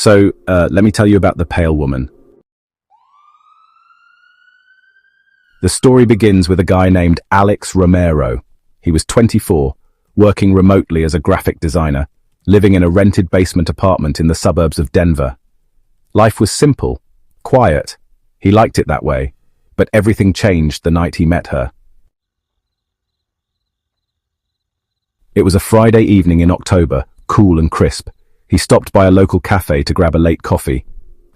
Let me tell you about the pale woman. The story begins with a guy named Alex Romero. He was 24, working remotely as a graphic designer, living in a rented basement apartment in the suburbs of Denver. Life was simple, quiet. He liked it that way, but everything changed the night he met her. It was a Friday evening in October, cool and crisp. He stopped by a local cafe to grab a late coffee.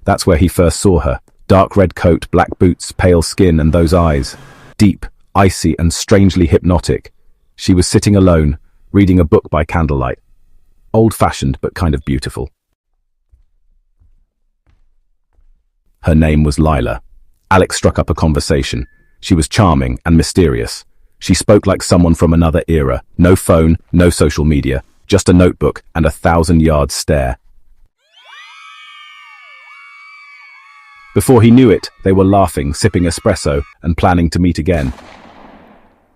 That's where he first saw her. Dark red coat, black boots, pale skin, and those eyes. Deep, icy, and strangely hypnotic. She was sitting alone, reading a book by candlelight. Old-fashioned, but kind of beautiful. Her name was Lila. Alex struck up a conversation. She was charming and mysterious. She spoke like someone from another era. No phone, no social media, just a notebook and a 1,000-yard stare. Before he knew it, they were laughing, sipping espresso, and planning to meet again.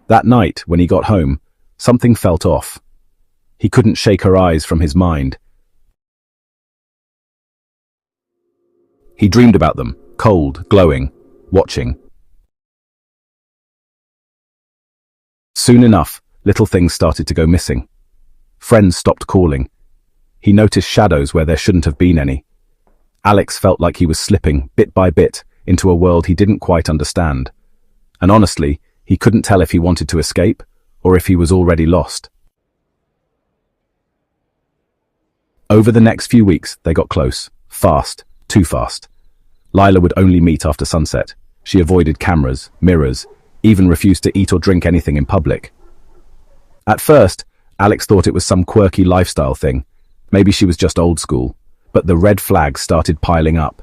That night, when he got home, something felt off. He couldn't shake her eyes from his mind. He dreamed about them, cold, glowing, watching. Soon enough, little things started to go missing. Friends stopped calling. He noticed shadows where there shouldn't have been any. Alex felt like he was slipping, bit by bit, into a world he didn't quite understand. And honestly, he couldn't tell if he wanted to escape, or if he was already lost. Over the next few weeks, they got close. Fast. Too fast. Lila would only meet after sunset. She avoided cameras, mirrors, even refused to eat or drink anything in public. At first, Alex thought it was some quirky lifestyle thing. Maybe she was just old school. But the red flags started piling up.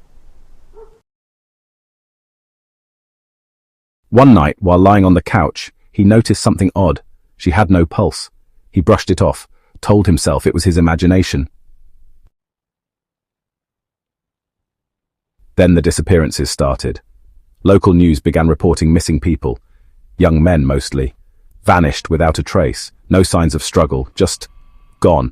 One night, while lying on the couch, he noticed something odd. She had no pulse. He brushed it off, told himself it was his imagination. Then the disappearances started. Local news began reporting missing people. Young men, mostly. Vanished without a trace. No signs of struggle, just gone.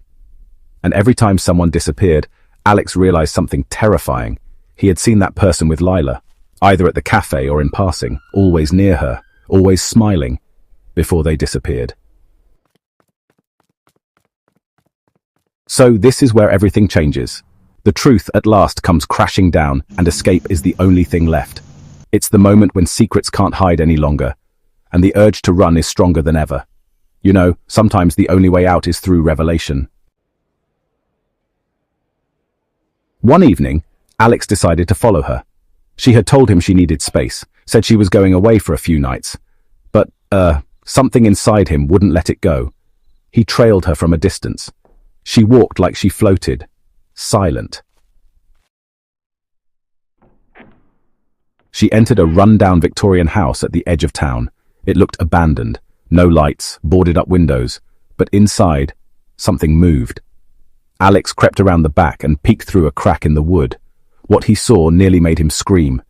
And every time someone disappeared, Alex realized something terrifying. He had seen that person with Lila, either at the cafe or in passing, always near her, always smiling, before they disappeared. So this is where everything changes. The truth at last comes crashing down, and escape is the only thing left. It's the moment when secrets can't hide any longer, and the urge to run is stronger than ever. You know, sometimes the only way out is through revelation. One evening, Alex decided to follow her. She had told him she needed space, said she was going away for a few nights. But, something inside him wouldn't let it go. He trailed her from a distance. She walked like she floated, silent. She entered a run-down Victorian house at the edge of town. It looked abandoned, no lights, boarded-up windows, but inside, something moved. Alex crept around the back and peeked through a crack in the wood. What he saw nearly made him scream.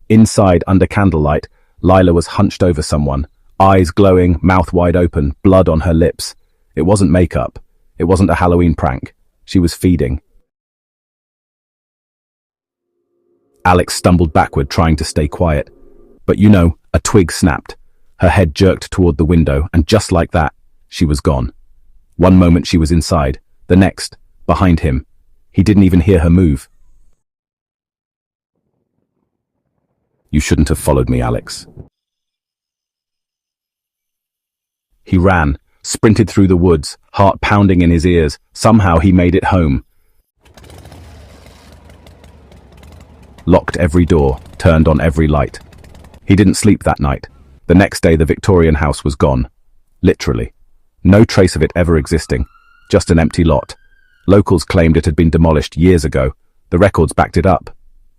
Inside, under candlelight, Lila was hunched over someone, eyes glowing, mouth wide open, blood on her lips. It wasn't makeup. It wasn't a Halloween prank. She was feeding. Alex stumbled backward, trying to stay quiet. But you know, a twig snapped. Her head jerked toward the window, and just like that, she was gone. One moment she was inside, the next, behind him. He didn't even hear her move. You shouldn't have followed me, Alex. He ran, sprinted through the woods, heart pounding in his ears. Somehow he made it home. Locked every door, turned on every light. He didn't sleep that night. The next day the Victorian house was gone. Literally. No trace of it ever existing. Just an empty lot. Locals claimed it had been demolished years ago. The records backed it up.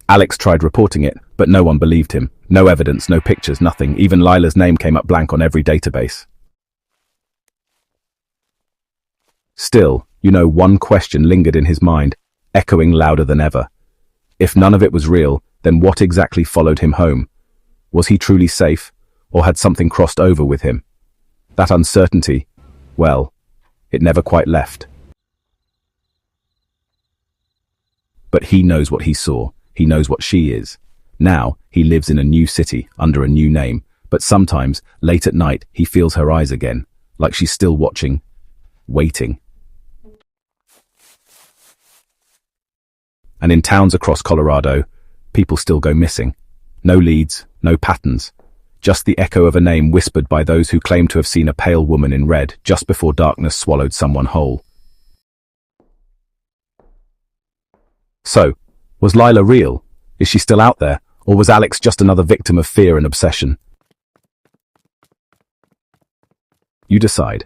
Alex tried reporting it, but no one believed him. No evidence, no pictures, nothing. Even Lila's name came up blank on every database. Still, you know, one question lingered in his mind, echoing louder than ever. If none of it was real, then what exactly followed him home? Was he truly safe, or had something crossed over with him? That uncertainty, well, it never quite left. But he knows what he saw. He knows what she is. Now, he lives in a new city, under a new name, but sometimes, late at night, he feels her eyes again, like she's still watching, waiting. And in towns across Colorado, people still go missing. No leads, no patterns. Just the echo of a name whispered by those who claim to have seen a pale woman in red just before darkness swallowed someone whole. So, was Lila real? Is she still out there? Or was Alex just another victim of fear and obsession? You decide.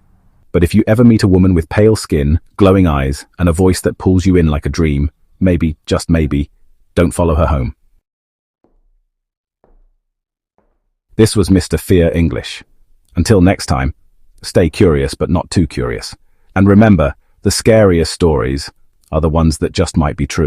But if you ever meet a woman with pale skin, glowing eyes, and a voice that pulls you in like a dream, maybe, just maybe, don't follow her home. This was Mr. Fear English. Until next time, stay curious but not too curious. And remember, the scariest stories are the ones that just might be true.